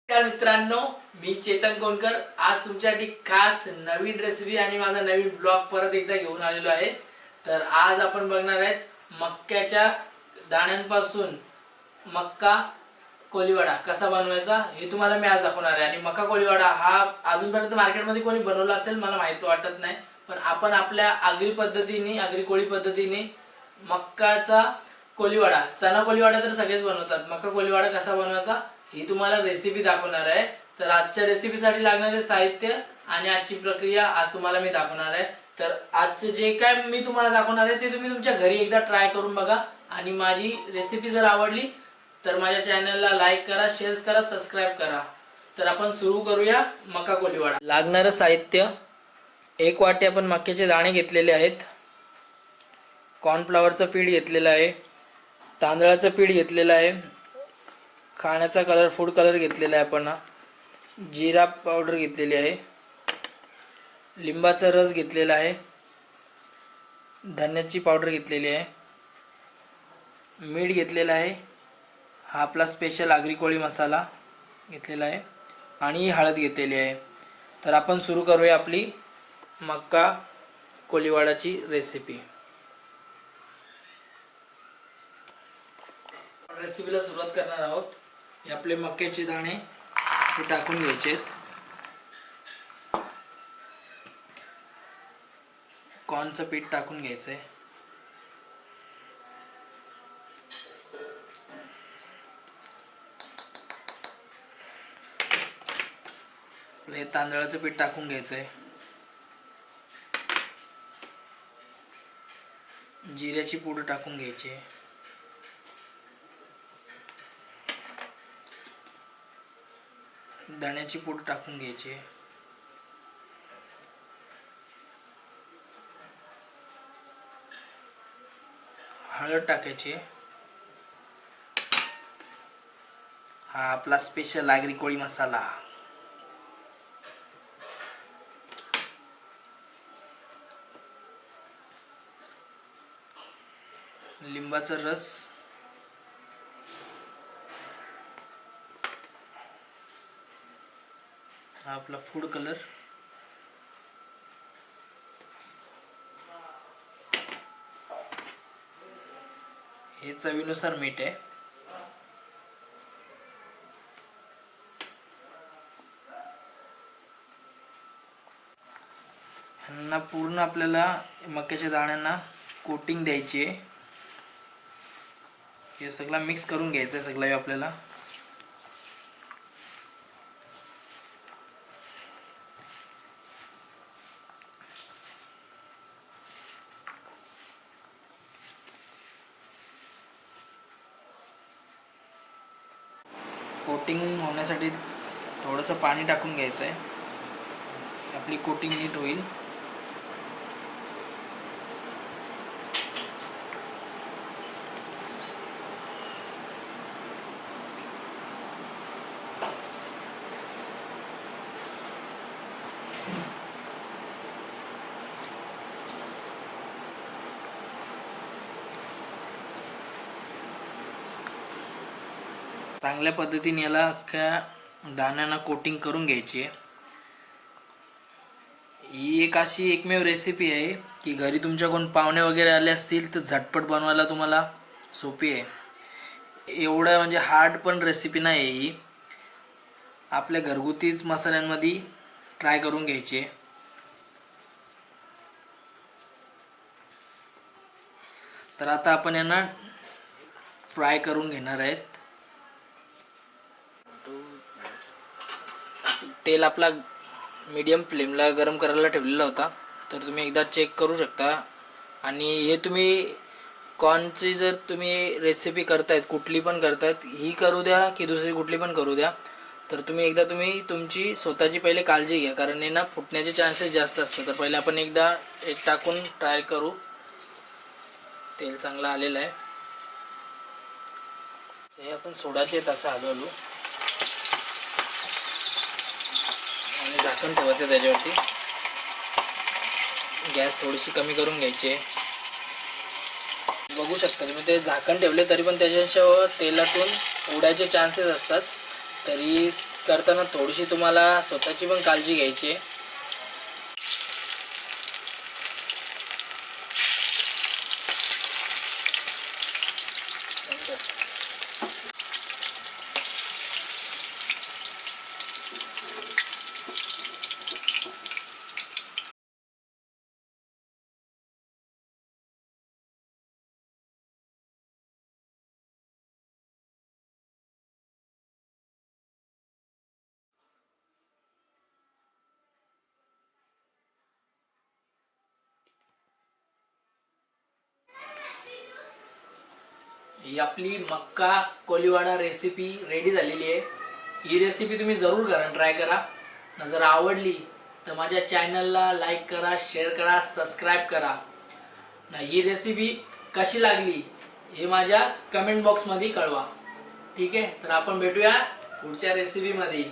नमस्कार मित्रांनो, मी चेतन कोणकर आज तुमच्यासाठी खास नवीन रेसिपी आणि माझा नवीन ब्लॉग परत एकदा घेऊन आलेलो आहे। तर आज आपण बघणार आहेत मक्याच्या दाण्यांपासून मक्का कोलीवाडा कसा बनवायचा हे तुम्हाला मी आज दाखवणार आहे। आणि मक्का कोलीवाडा हा अजूनपर्यंत मार्केटमध्ये कोणी बनवला असेल मला माहित वाटत नाही, पण आपण आपल्या आगरी पद्धतीने आगरी कोळी पद्धतीने मक्काचा कोलीवाडा, चना कोलीवाडा तर सगळेच बनवतात, मक्का कोलीवाडा कसा बनवायचा ही तुम्हाला रेसिपी दाखवणार आहे। तर आजच्या रेसिपीसाठी लागणारे साहित्य आणि आजची प्रक्रिया आज तुम्हाला मी दाखवणार आहे। तर आजचे जे काय मी तुम्हाला दाखवणार आहे ते तुम्ही तुमच्या घरी एकदा ट्राय करून बघा आणि माझी रेसिपी जर आवडली तर माझ्या चॅनलला लाईक करा, शेअर करा, सबस्क्राइब करा। तर आपण सुरू करूया मक्का कोलीवाडा। लागणारे साहित्य, 1 वाटी आपण मक्याचे दाणे घेतलेले आहेत, कॉर्नफ्लॉवरचं पीठ घेतलेलं आहे, तांदळाचं पीठ घेतलेलं आहे, खाण्याचा कलर फूड कलर घेतलेला आहे आपण, जिरा पावडर घेतलेली आहे, लिंबाचा रस घेतलेला आहे, धन्याची पावडर घेतलेली आहे, मीठ घेतलेला आहे, हा आपला स्पेशल आगरी कोळी मसाला घेतलेला आहे आणि हळद घेतलेली आहे। तर आपण सुरू करूया आपली मक्का कोलीवाडाची रेसिपी। रेसिपीला सुरुवात करणार आहोत। हे आपले मक्याचे दाणे हे टाकून घ्यायचे आहेत, कॉर्नचं पीठ टाकून घ्यायचं आहे, हे तांदळाचं पीठ टाकून घ्यायचं आहे, जिऱ्याची पूड टाकून घ्यायची आहे, धण्याची पूड टाकून घ्यायची आहे, हळद टाकायची, हा आपला स्पेशल आगरी कोळी मसाला, लिंबाचा रस, हा आपला फूड कलर, हे चवीनुसार मीठ आहे, ह्यांना पूर्ण आपल्याला मक्याच्या दाण्यांना कोटिंग द्यायची आहे। हे सगळं मिक्स करून घ्यायचं आहे सगळं आपल्याला। कोटिंग होण्यासाठी थोडंसं पाणी टाकून घ्यायचं आहे, आपली कोटिंग नीट होईल। चांगल्या पद्धतीने याला अख्ख्या दाण्यांना कोटिंग करून घ्यायची आहे। ही एक अशी एकमेव रेसिपी आहे की घरी तुमच्या कोण पाहुणे वगैरे आले असतील तर झटपट बनवायला तुम्हाला सोपी आहे। एवढं म्हणजे हार्ड पण रेसिपी नाही आहे ही, आपल्या घरगुतीच मसाल्यांमध्ये ट्राय करून घ्यायची आहे। तर आता आपण यांना फ्राय करून घेणार आहेत। तेल आपला मीडियम फ्लेमला गरम करायला ठेवलेला होता, तर तुम्ही एकदा चेक करू शकता। आणि हे तुम्ही कॉर्नची जर तुम्ही रेसिपी करतायत, कुठली पण करतायत, ही करू द्या की दुसरी कुठली पण करू द्या, तर तुम्ही एकदा तुमची स्वतःची पहिले काळजी घ्या, कारण हे ना फुटण्याचे चान्सेस जास्त असतात। तर पहिले आपण एकदा एक टाकून ट्राय करू। तेल चांगलं आलेलं आहे, हे आपण सोडायचे तसं हळूहळू आणि झाकण ठेवायचं त्याच्यावरती। गॅस थोडीशी कमी करून घ्यायची आहे। बघू शकता तुम्ही ते झाकण ठेवले तरी पण त्याच्या तेलातून उडायचे चान्सेस असतात, तरी करताना थोडीशी तुम्हाला स्वतःची पण काळजी घ्यायची आहे. ही आपली मक्का कोलीवाडा रेसिपी रेडी झालेली आहे. ही रेसिपी तुम्ही जरूर करा, ट्राय करा. जर आवडली तर माझ्या चॅनलला लाईक करा, शेअर करा, सबस्क्राईब करा. ही रेसिपी कशी लागली हे माझ्या कमेंट बॉक्समध्ये कळवा. ठीक आहे, तर आपण भेटूया पुढच्या रेसिपीमध्ये.